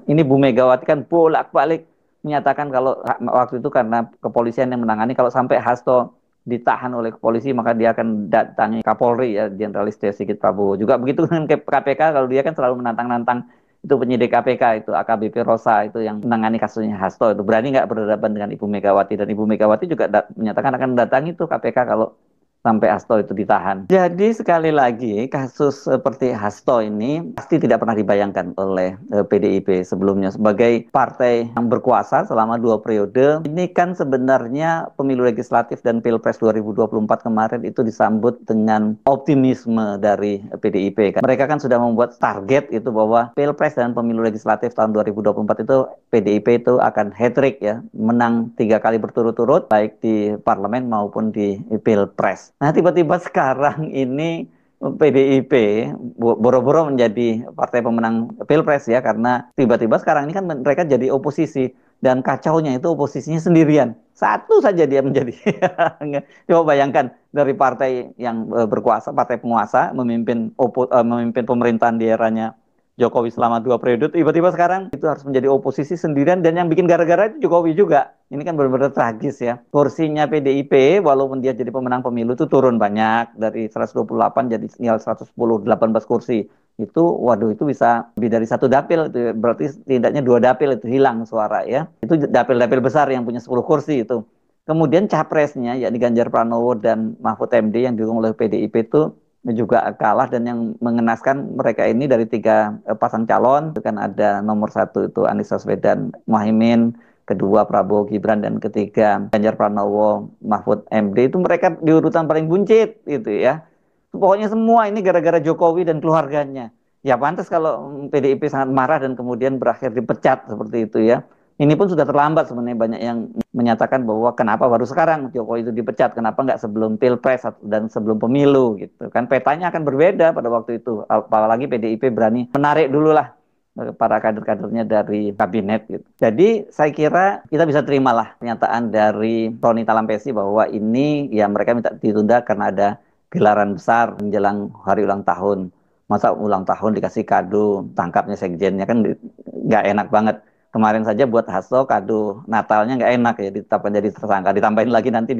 Ini Bu Megawati kan bolak-balik menyatakan kalau waktu itu karena kepolisian yang menangani, kalau sampai Hasto ditahan oleh kepolisi maka dia akan datangi Kapolri ya, Jenderal Istio Sigit Prabowo. Juga begitu dengan KPK, kalau dia kan selalu menantang-nantang itu penyidik KPK, itu AKBP Rosa itu yang menangani kasusnya Hasto, itu berani nggak berhadapan dengan Ibu Megawati, dan Ibu Megawati juga menyatakan akan datangi itu KPK kalau sampai Hasto itu ditahan. Jadi sekali lagi kasus seperti Hasto ini pasti tidak pernah dibayangkan oleh PDIP sebelumnya sebagai partai yang berkuasa selama 2 periode. Ini kan sebenarnya pemilu legislatif dan Pilpres 2024 kemarin itu disambut dengan optimisme dari PDIP kan. Mereka kan sudah membuat target itu bahwa Pilpres dan pemilu legislatif tahun 2024 itu PDIP itu akan hat-trick ya, menang 3 kali berturut-turut baik di parlemen maupun di Pilpres. Nah, tiba-tiba sekarang ini PDIP boro-boro menjadi partai pemenang Pilpres ya, karena tiba-tiba sekarang ini kan mereka jadi oposisi, dan kacaunya itu oposisinya sendirian. Satu saja dia menjadi. Coba bayangkan, dari partai yang berkuasa, partai penguasa, memimpin pemerintahan di eranya Jokowi selama 2 periode, tiba-tiba sekarang itu harus menjadi oposisi sendirian, dan yang bikin gara-gara itu Jokowi juga. Ini kan benar-benar tragis ya. Kursinya PDIP walaupun dia jadi pemenang pemilu itu turun banyak, dari 128 jadi tinggal 110, 18 kursi. Itu waduh, itu bisa lebih dari 1 dapil, itu berarti setidaknya 2 dapil itu hilang suara ya. Itu dapil-dapil besar yang punya 10 kursi itu. Kemudian capresnya yakni Ganjar Pranowo dan Mahfud MD yang didukung oleh PDIP itu juga kalah, dan yang mengenaskan mereka ini dari 3 pasang calon itu kan ada nomor 1 itu Anies Baswedan Muhaimin, kedua Prabowo Gibran, dan ketiga Ganjar Pranowo Mahfud MD, itu mereka di urutan paling buncit gitu ya. Pokoknya semua ini gara-gara Jokowi dan keluarganya. Ya pantas kalau PDIP sangat marah dan kemudian berakhir dipecat seperti itu ya. Ini pun sudah terlambat sebenarnya, banyak yang menyatakan bahwa kenapa baru sekarang Jokowi itu dipecat, kenapa nggak sebelum Pilpres dan sebelum pemilu gitu kan, petanya akan berbeda pada waktu itu, apalagi PDIP berani menarik dulu lah para kader-kadernya dari kabinet gitu. Jadi saya kira kita bisa terimalah pernyataan dari Roni Talampesi bahwa ini ya mereka minta ditunda karena ada gelaran besar menjelang hari ulang tahun. Masa ulang tahun dikasih kado, tangkapnya sekjennya, kan nggak enak banget. Kemarin saja buat Hasto kado Natalnya nggak enak ya, ditetapkan jadi tersangka. Ditambahin lagi nanti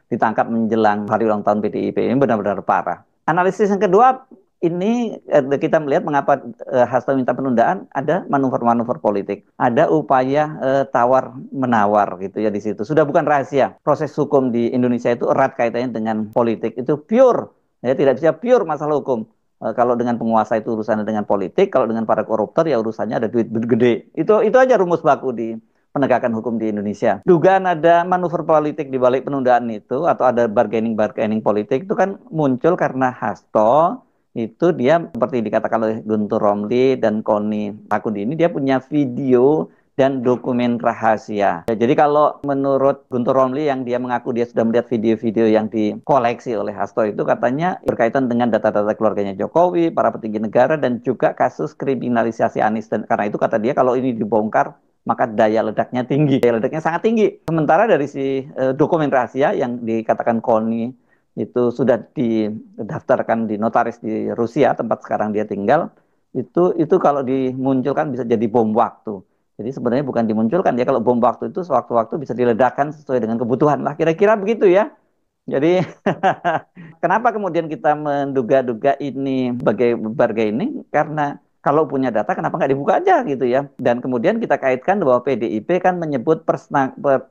ditangkap menjelang hari ulang tahun PDIP. Ini benar-benar parah. Analisis yang kedua, ini kita melihat mengapa Hasto minta penundaan, ada manuver-manuver politik. Ada upaya tawar-menawar gitu ya di situ. Sudah bukan rahasia. Proses hukum di Indonesia itu erat kaitannya dengan politik. Itu pure. Ya, tidak bisa pure masalah hukum. Kalau dengan penguasa itu urusannya dengan politik, kalau dengan para koruptor ya urusannya ada duit gede. Itu aja rumus baku di penegakan hukum di Indonesia. Dugaan ada manuver politik di balik penundaan itu, atau ada bargaining politik, itu kan muncul karena Hasto itu dia seperti dikatakan oleh Guntur Romli dan Koni Pakudi, ini dia punya video dan dokumen rahasia. Ya, jadi kalau menurut Guntur Romli yang dia mengaku dia sudah melihat video-video yang dikoleksi oleh Hasto, itu katanya berkaitan dengan data-data keluarganya Jokowi, para petinggi negara, dan juga kasus kriminalisasi Anies. Dan karena itu kata dia kalau ini dibongkar maka daya ledaknya tinggi, daya ledaknya sangat tinggi. Sementara dari si dokumen rahasia yang dikatakan Koni itu sudah didaftarkan di notaris di Rusia, tempat sekarang dia tinggal, itu kalau dimunculkan bisa jadi bom waktu. Jadi sebenarnya bukan dimunculkan ya, kalau bom waktu itu sewaktu-waktu bisa diledakkan sesuai dengan kebutuhan lah, kira-kira begitu ya. Jadi kenapa kemudian kita menduga-duga ini sebagai bargaining? Karena kalau punya data kenapa nggak dibuka aja gitu ya. Dan kemudian kita kaitkan bahwa PDIP kan menyebut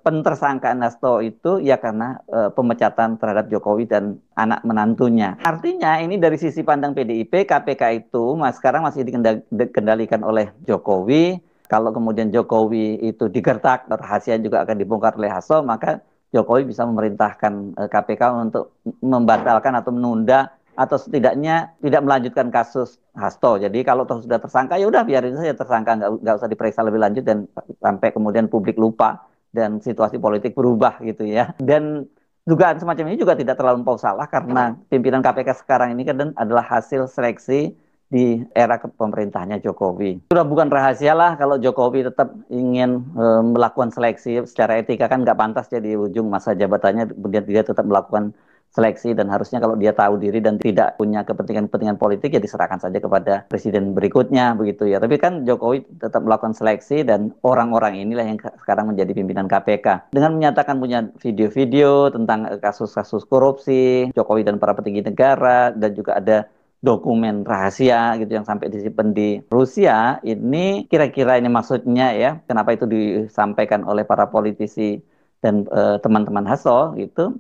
pentersangkaan Hasto itu ya karena pemecatan terhadap Jokowi dan anak menantunya. Artinya ini dari sisi pandang PDIP, KPK itu sekarang masih dikendalikan oleh Jokowi. Kalau kemudian Jokowi itu digertak, rahasia juga akan dibongkar oleh Hasto, maka Jokowi bisa memerintahkan KPK untuk membatalkan atau menunda atau setidaknya tidak melanjutkan kasus Hasto. Jadi kalau toh sudah tersangka ya udah biarin saja tersangka, nggak usah diperiksa lebih lanjut, dan sampai kemudian publik lupa dan situasi politik berubah gitu ya. Dan dugaan semacam ini juga tidak terlalu salah, karena pimpinan KPK sekarang ini kan adalah hasil seleksi di era pemerintahnya Jokowi. Sudah bukan rahasia lah kalau Jokowi tetap ingin melakukan seleksi secara etika, kan nggak pantas jadi ujung masa jabatannya kemudian dia tetap melakukan seleksi, dan harusnya kalau dia tahu diri dan tidak punya kepentingan-kepentingan politik ya diserahkan saja kepada presiden berikutnya begitu ya. Tapi kan Jokowi tetap melakukan seleksi dan orang-orang inilah yang sekarang menjadi pimpinan KPK. Dengan menyatakan punya video-video tentang kasus-kasus korupsi Jokowi dan para petinggi negara, dan juga ada dokumen rahasia gitu yang sampai disimpan di Rusia. Ini kira-kira ini maksudnya ya, kenapa itu disampaikan oleh para politisi dan teman-teman Hasto gitu.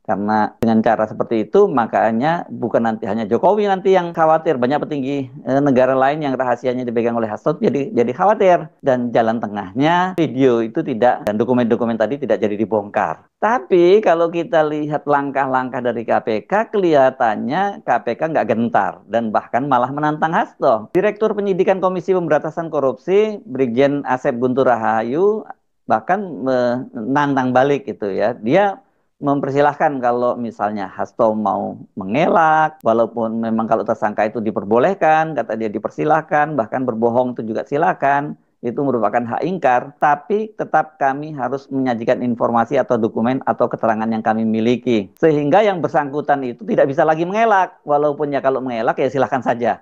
Karena dengan cara seperti itu, makanya bukan nanti hanya Jokowi nanti yang khawatir, banyak petinggi negara lain yang rahasianya dipegang oleh Hasto jadi khawatir. Dan jalan tengahnya video itu tidak, dan dokumen-dokumen tadi tidak jadi dibongkar. Tapi kalau kita lihat langkah-langkah dari KPK, kelihatannya KPK nggak gentar dan bahkan malah menantang Hasto. Direktur Penyidikan Komisi Pemberantasan Korupsi, Brigjen Asep Guntur Rahayu, bahkan menantang balik itu ya. Dia mempersilahkan kalau misalnya Hasto mau mengelak, walaupun memang kalau tersangka itu diperbolehkan, kata dia dipersilahkan, bahkan berbohong itu juga silakan, itu merupakan hak ingkar, tapi tetap kami harus menyajikan informasi atau dokumen atau keterangan yang kami miliki. Sehingga yang bersangkutan itu tidak bisa lagi mengelak, walaupun ya kalau mengelak ya silahkan saja.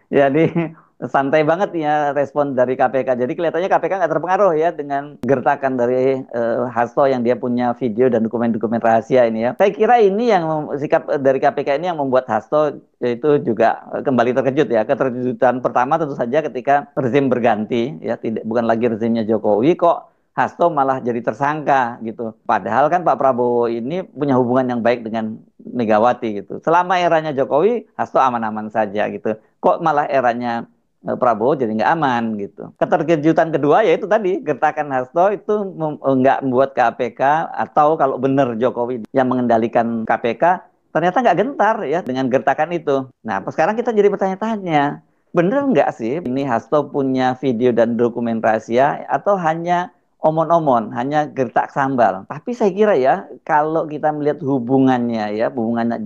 Jadi santai banget ya respon dari KPK. Jadi kelihatannya KPK nggak terpengaruh ya dengan gertakan dari Hasto yang dia punya video dan dokumen-dokumen rahasia ini ya. Saya kira ini yang sikap dari KPK ini yang membuat Hasto itu juga kembali terkejut ya. Keterkejutan pertama tentu saja ketika rezim berganti ya, bukan lagi rezimnya Jokowi, kok Hasto malah jadi tersangka gitu. Padahal kan Pak Prabowo ini punya hubungan yang baik dengan Megawati gitu. Selama eranya Jokowi, Hasto aman-aman saja gitu. Kok malah eranya Prabowo jadi nggak aman gitu. Keterkejutan kedua yaitu tadi gertakan Hasto itu nggak membuat KPK, atau kalau benar Jokowi yang mengendalikan KPK, ternyata nggak gentar ya dengan gertakan itu. Nah, sekarang kita jadi bertanya-tanya, bener nggak sih ini Hasto punya video dan dokumen rahasia, atau hanya omon-omon, hanya gertak sambal? Tapi saya kira ya, kalau kita melihat hubungannya ya, hubungannya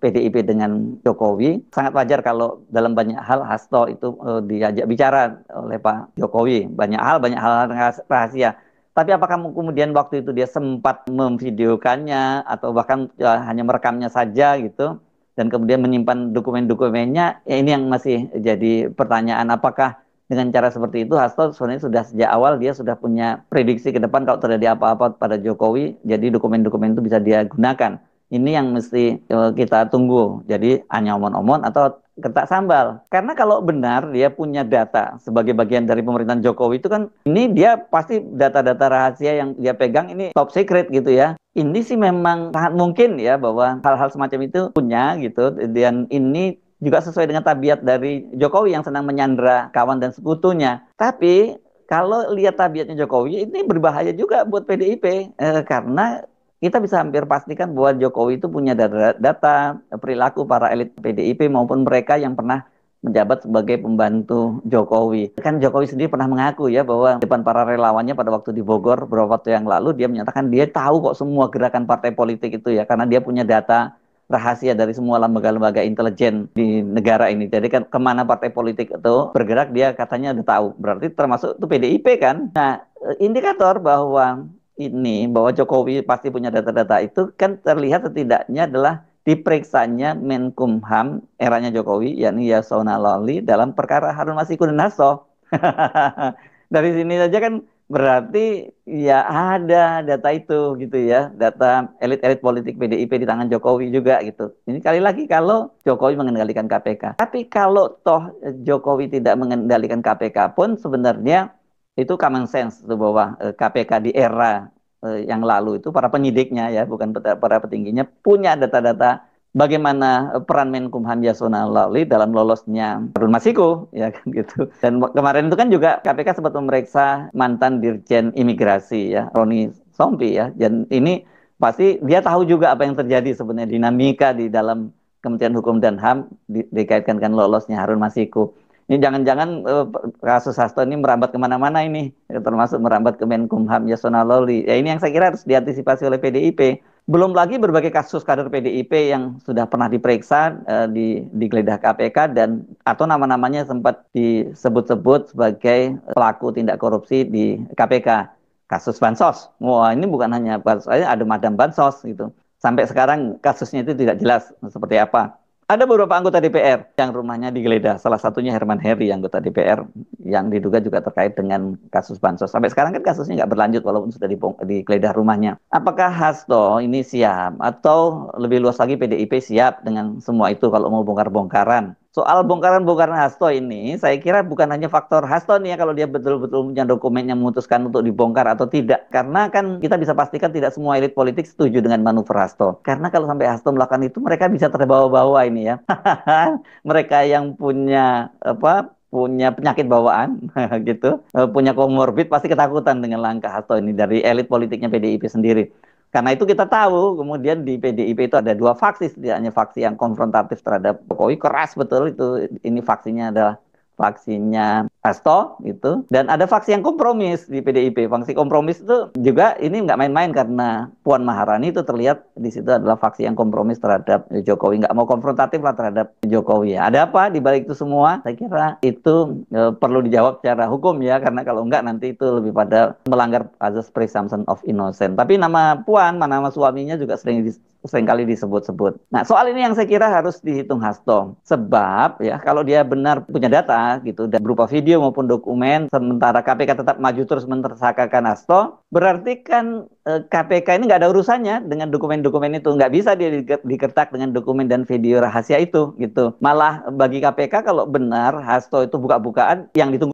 PDIP dengan Jokowi, sangat wajar kalau dalam banyak hal Hasto itu diajak bicara oleh Pak Jokowi. Banyak hal rahasia. Tapi apakah kemudian waktu itu dia sempat memvideokannya, atau bahkan hanya merekamnya saja gitu, dan kemudian menyimpan dokumen-dokumennya, ya ini yang masih jadi pertanyaan. Apakah dengan cara seperti itu Hasto sebenarnya sudah sejak awal dia sudah punya prediksi ke depan kalau terjadi apa-apa pada Jokowi, jadi dokumen-dokumen itu bisa dia gunakan. Ini yang mesti kita tunggu. Jadi hanya omon-omon atau kertas sambal. Karena kalau benar dia punya data sebagai bagian dari pemerintahan Jokowi, itu kan ini dia pasti data-data rahasia yang dia pegang ini top secret gitu ya. Ini sih memang sangat mungkin ya bahwa hal-hal semacam itu punya gitu. Dan ini juga sesuai dengan tabiat dari Jokowi yang senang menyandra kawan dan sekutunya. Tapi kalau lihat tabiatnya Jokowi, ini berbahaya juga buat PDIP. Karena kita bisa hampir pastikan bahwa Jokowi itu punya data perilaku para elit PDIP maupun mereka yang pernah menjabat sebagai pembantu Jokowi. Kan Jokowi sendiri pernah mengaku ya bahwa depan para relawannya pada waktu di Bogor beberapa waktu yang lalu, dia menyatakan dia tahu kok semua gerakan partai politik itu ya, karena dia punya data rahasia dari semua lembaga-lembaga intelijen di negara ini. Jadi kan kemana partai politik itu bergerak dia katanya udah tahu. Berarti termasuk itu PDIP kan. Nah, indikator bahwa Jokowi pasti punya data-data itu kan terlihat setidaknya adalah diperiksanya Menkumham eranya Jokowi, yakni Yasona Lawli, dalam perkara Harun Masiku dan Hasto. Dari sini saja kan berarti ya ada data itu gitu ya, data elit-elit politik PDIP di tangan Jokowi juga gitu. Ini kali lagi kalau Jokowi mengendalikan KPK. Tapi kalau toh Jokowi tidak mengendalikan KPK pun sebenarnya itu common sense tuh, bahwa KPK di era yang lalu itu para penyidiknya ya, bukan para petingginya, punya data-data bagaimana peran Menkumham Yasona Lawli dalam lolosnya Harun Masiku ya kan gitu. Dan kemarin itu kan juga KPK sempat memeriksa mantan Dirjen Imigrasi ya, Roni Sompi ya. Dan ini pasti dia tahu juga apa yang terjadi sebenarnya, dinamika di dalam Kementerian Hukum dan HAM dikaitkan dengan lolosnya Harun Masiku. Ini jangan-jangan kasus Hasto ini merambat kemana-mana ini, termasuk merambat ke Menkumham Yasona Lawli. Ya ini yang saya kira harus diantisipasi oleh PDIP. Belum lagi berbagai kasus kader PDIP yang sudah pernah diperiksa, digeledah KPK, dan atau nama-namanya sempat disebut-sebut sebagai pelaku tindak korupsi di KPK. kasus bansos. Wah, ini bukan hanya bansos, ada madam bansos gitu. Sampai sekarang kasusnya itu tidak jelas seperti apa. Ada beberapa anggota DPR yang rumahnya digeledah. Salah satunya Herman Heri, anggota DPR, yang diduga juga terkait dengan kasus bansos. Sampai sekarang kan kasusnya nggak berlanjut walaupun sudah digeledah rumahnya. Apakah Hasto ini siap atau lebih luas lagi PDIP siap dengan semua itu kalau mau bongkar-bongkaran? Soal bongkaran-bongkaran Hasto ini, saya kira bukan hanya faktor Hasto nih ya kalau dia betul-betul punya dokumen yang memutuskan untuk dibongkar atau tidak. Karena kan kita bisa pastikan tidak semua elit politik setuju dengan manuver Hasto. Karena kalau sampai Hasto melakukan itu, mereka bisa terbawa-bawa ini ya. Mereka yang punya punya penyakit bawaan gitu, punya komorbid pasti ketakutan dengan langkah Hasto ini dari elit politiknya PDIP sendiri. Karena itu kita tahu kemudian di PDIP itu ada dua faksi, tidak hanya faksi yang konfrontatif terhadap Jokowi, keras betul itu, ini faksinya adalah faksinya Hasto gitu, dan ada faksi yang kompromis di PDIP. Faksi kompromis itu juga ini nggak main-main karena Puan Maharani itu terlihat di situ adalah faksi yang kompromis terhadap Jokowi, nggak mau konfrontatif lah terhadap Jokowi ya. Ada apa di balik itu semua? Saya kira itu perlu dijawab secara hukum ya, karena kalau nggak nanti itu lebih pada melanggar azas presumption of innocence. Tapi nama Puan, nama suaminya juga seringkali disebut-sebut. Nah, soal ini yang saya kira harus dihitung Hasto. Sebab ya kalau dia benar punya data gitu dan berupa video maupun dokumen, sementara KPK tetap maju terus mentersangkakan Hasto, berarti kan KPK ini nggak ada urusannya dengan dokumen-dokumen itu. Nggak bisa dia dikertak dengan dokumen dan video rahasia itu gitu. Malah bagi KPK kalau benar Hasto itu buka-bukaan, yang ditunggu